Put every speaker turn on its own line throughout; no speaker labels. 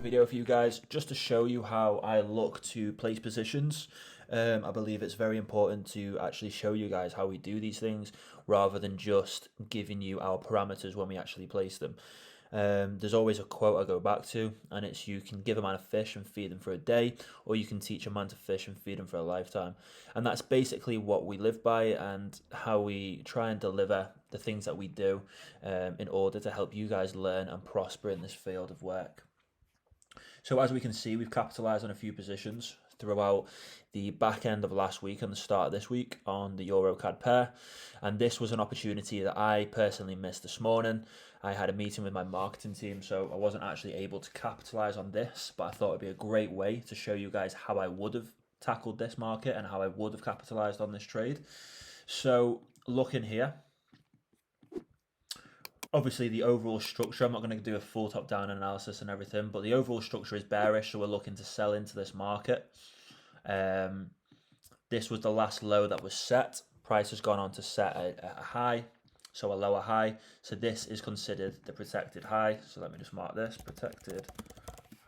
video for you guys just to show you how I look to place positions. I believe it's very important to actually show you guys how we do these things rather than just giving you our parameters when we actually place them. There's always a quote I go back to, and it's you can give a man a fish and feed him for a day, or you can teach a man to fish and feed him for a lifetime. And that's basically what we live by and how we try and deliver the things that we do in order to help you guys learn and prosper in this field of work. So as we can see, we've capitalized on a few positions throughout the back end of last week and the start of this week on the Euro CAD pair. And this was an opportunity that I personally missed this morning. I had a meeting with my marketing team, so I wasn't actually able to capitalize on this, but I thought it'd be a great way to show you guys how I would have tackled this market and how I would have capitalized on this trade. So looking here, obviously the overall structure, I'm not going to do a full top-down analysis and everything, but the overall structure is bearish, so we're looking to sell into this market. This was the last low that was set. Price has gone on to set a high, so a lower high. So this is considered the protected high. So let me just mark this, protected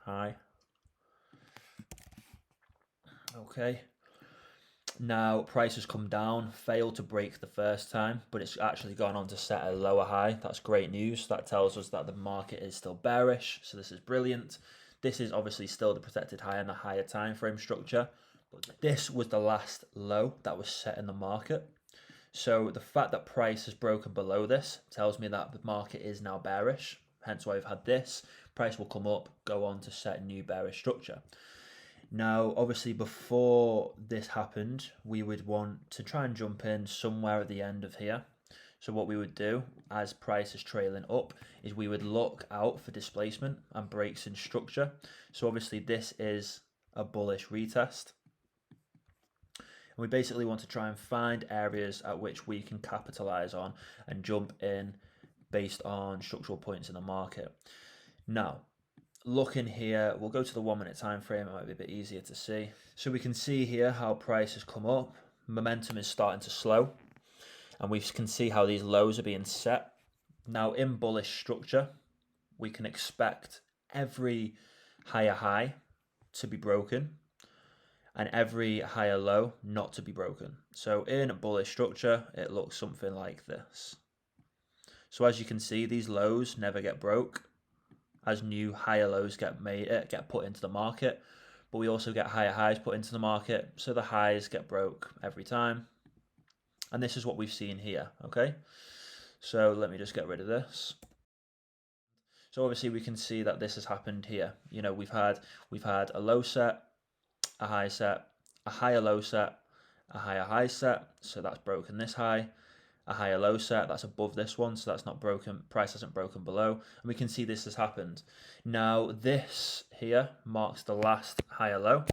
high. Okay. Now, price has come down, failed to break the first time, but it's actually gone on to set a lower high. That's great news. That tells us that the market is still bearish, so this is brilliant. This is obviously still the protected high in the higher time frame structure, but this was the last low that was set in the market. So the fact that price has broken below this tells me that the market is now bearish, hence why we've had this. Price will come up, go on to set a new bearish structure. Now, obviously, before this happened, we would want to try and jump in somewhere at the end of here. So what we would do, as price is trailing up, is we would look out for displacement and breaks in structure. So obviously, this is a bullish retest. And we basically want to try and find areas at which we can capitalize on and jump in based on structural points in the market. Now, looking here, we'll go to the 1 minute time frame. It might be a bit easier to see. So we can see here how price has come up. Momentum is starting to slow, and we can see how these lows are being set. Now, in bullish structure, we can expect every higher high to be broken and every higher low not to be broken. So in bullish structure, it looks something like this. So as you can see, these lows never get broke as new higher lows get put into the market, but we also get higher highs put into the market, so the highs get broke every time. And this is what we've seen here, okay? So let me just get rid of this. So obviously we can see that this has happened here. You know, we've had a low set, a high set, a higher low set, a higher high set, so that's broken this high. A higher low set, that's above this one, so that's not broken, price hasn't broken below, and we can see this has happened. Now this here marks the last higher low,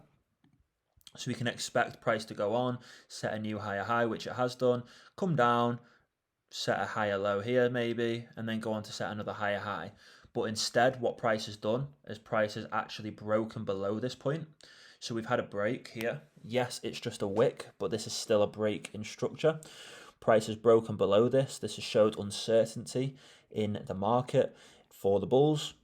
so we can expect price to go on, set a new higher high, which it has done, come down, set a higher low here maybe, and then go on to set another higher high. But instead, what price has done is price has actually broken below this point. So we've had a break here. Yes, it's just a wick, but this is still a break in structure. Price has broken below this. This has showed uncertainty in the market for the bulls.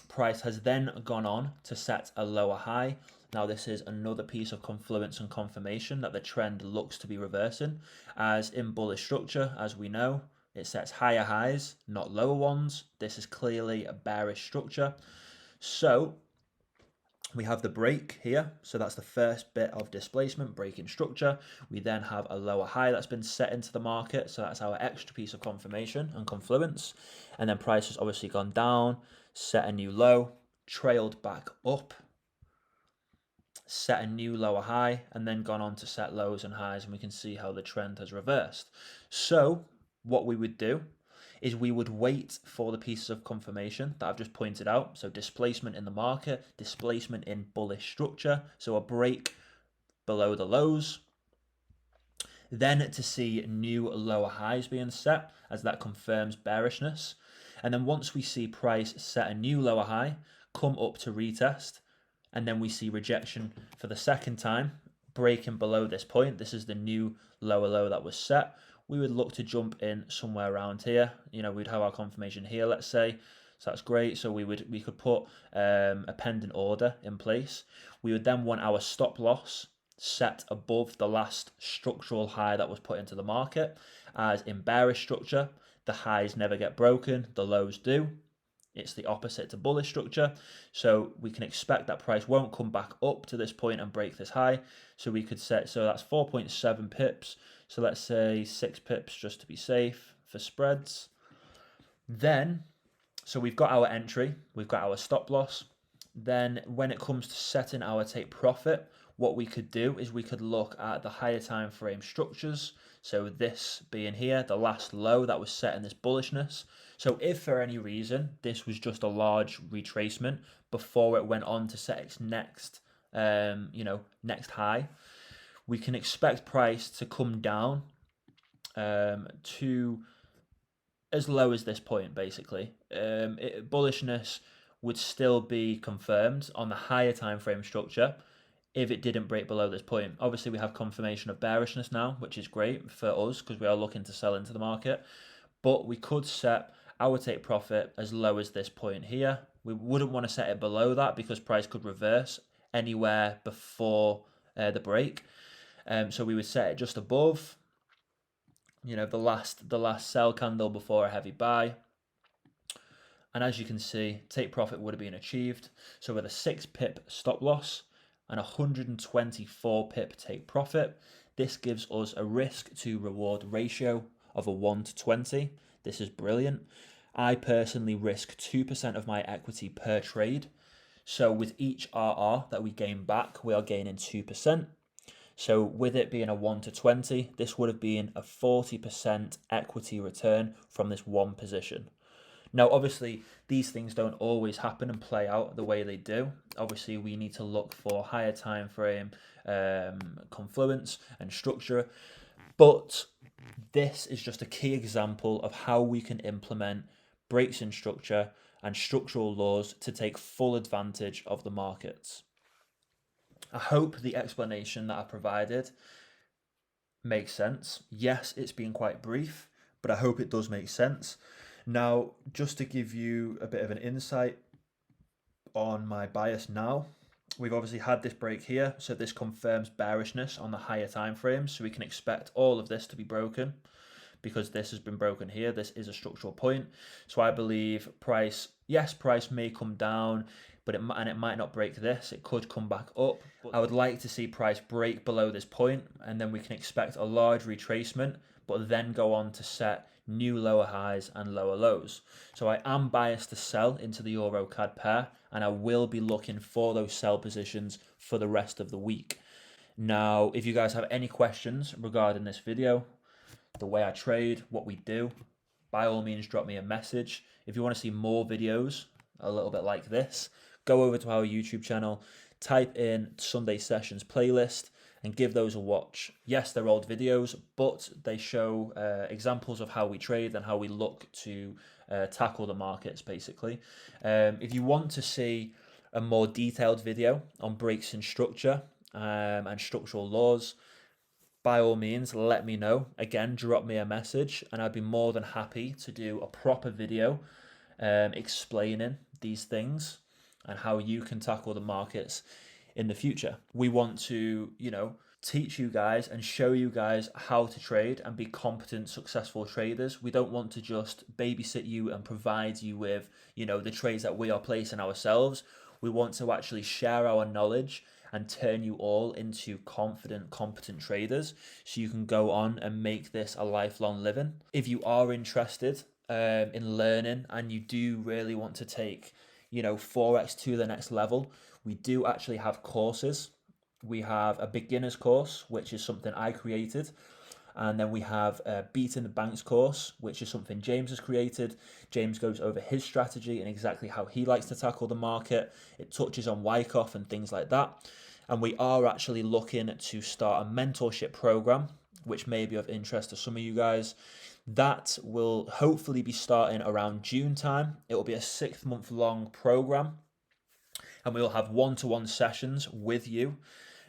Price has then gone on to set a lower high. Now this is another piece of confluence and confirmation that the trend looks to be reversing, as in bullish structure, as we know, it sets higher highs, not lower ones. This is clearly a bearish structure. So we have the break here, so that's the first bit of displacement, breaking structure. We then have a lower high that's been set into the market, so that's our extra piece of confirmation and confluence. And then price has obviously gone down, set a new low, trailed back up, set a new lower high, and then gone on to set lows and highs, and we can see how the trend has reversed. So what we would do is we would wait for the pieces of confirmation that I've just pointed out. So displacement in the market, displacement in bullish structure, so a break below the lows. Then to see new lower highs being set, as that confirms bearishness. And then once we see price set a new lower high, come up to retest, and then we see rejection for the second time, breaking below this point. This is the new lower low that was set. We would look to jump in somewhere around here. You know, we'd have our confirmation here, let's say, So that's great. So we could put a pending order in place. We would then want our stop loss set above the last structural high that was put into the market. As in bearish structure, the highs never get broken, the lows do. It's the opposite to bullish structure. So we can expect that price won't come back up to this point and break this high. So we could set, so that's 4.7 pips. So let's say 6 pips just to be safe for spreads. Then, so we've got our entry, we've got our stop loss. Then when it comes to setting our take profit, what we could do is we could look at the higher time frame structures. So this being here, the last low that was set in this bullishness. So if for any reason this was just a large retracement before it went on to set its next, next high, we can expect price to come down to as low as this point, basically. Bullishness would still be confirmed on the higher time frame structure if it didn't break below this point. Obviously, we have confirmation of bearishness now, which is great for us because we are looking to sell into the market. But we could set our take profit as low as this point here. We wouldn't want to set it below that because price could reverse anywhere before the break. So we would set it just above, the last sell candle before a heavy buy. And as you can see, take profit would have been achieved. So with a 6 pip stop loss and 124 pip take profit, this gives us a risk to reward ratio of a 1 to 20. This is brilliant. I personally risk 2% of my equity per trade. So with each RR that we gain back, we are gaining 2%. So with it being a 1 to 20, this would have been a 40% equity return from this one position. Now, obviously, these things don't always happen and play out the way they do. Obviously, we need to look for higher time frame confluence and structure. But this is just a key example of how we can implement breaks in structure and structural laws to take full advantage of the markets. I hope the explanation that I provided makes sense. Yes, it's been quite brief, but I hope it does make sense. Now, just to give you a bit of an insight on my bias now, we've obviously had this break here, so this confirms bearishness on the higher time frames, so we can expect all of this to be broken because this has been broken here. This is a structural point. So I believe price may come down, but it might not break this. It could come back up. I would like to see price break below this point, and then we can expect a large retracement, but then go on to set new lower highs and lower lows. So I am biased to sell into the Euro CAD pair, and I will be looking for those sell positions for the rest of the week. Now, if you guys have any questions regarding this video, the way I trade, what we do, by all means drop me a message. If you want to see more videos a little bit like this, go over to our YouTube channel, type in Sunday Sessions playlist and give those a watch. Yes, they're old videos, but they show examples of how we trade and how we look to tackle the markets, basically. If you want to see a more detailed video on breaks in structure and structural laws, by all means, let me know. Again, drop me a message and I'd be more than happy to do a proper video explaining these things and how you can tackle the markets in the future. We want to, teach you guys and show you guys how to trade and be competent, successful traders. We don't want to just babysit you and provide you with, the trades that we are placing ourselves. We want to actually share our knowledge and turn you all into confident, competent traders so you can go on and make this a lifelong living. If you are interested in learning and you do really want to take, forex to the next level, we do actually have courses. We have a beginner's course, which is something I created. And then we have a Beating the Banks course, which is something James has created. James goes over his strategy and exactly how he likes to tackle the market. It touches on Wyckoff and things like that. And we are actually looking to start a mentorship program, which may be of interest to some of you guys. That will hopefully be starting around June time. It will be a 6-month long program. And we will have one-to-one sessions with you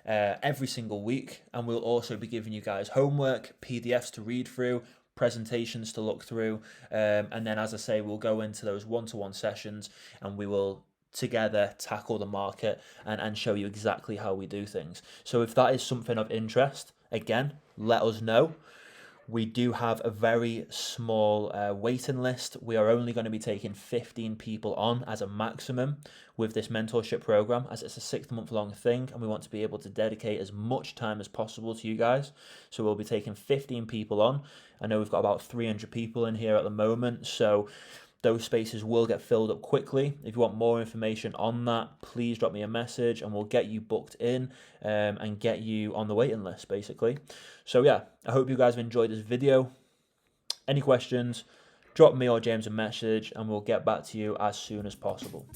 every single week, and we'll also be giving you guys homework, PDFs to read through, presentations to look through, and then, as I say, we'll go into those one-to-one sessions, and we will together tackle the market and show you exactly how we do things. So if that is something of interest, again, let us know. We do have a very small waiting list. We are only going to be taking 15 people on as a maximum with this mentorship program, as it's a 6-month long thing, and we want to be able to dedicate as much time as possible to you guys. So we'll be taking 15 people on. I know we've got about 300 people in here at the moment, so those spaces will get filled up quickly. If you want more information on that, please drop me a message and we'll get you booked in and get you on the waiting list, basically. So yeah, I hope you guys have enjoyed this video. Any questions, drop me or James a message and we'll get back to you as soon as possible.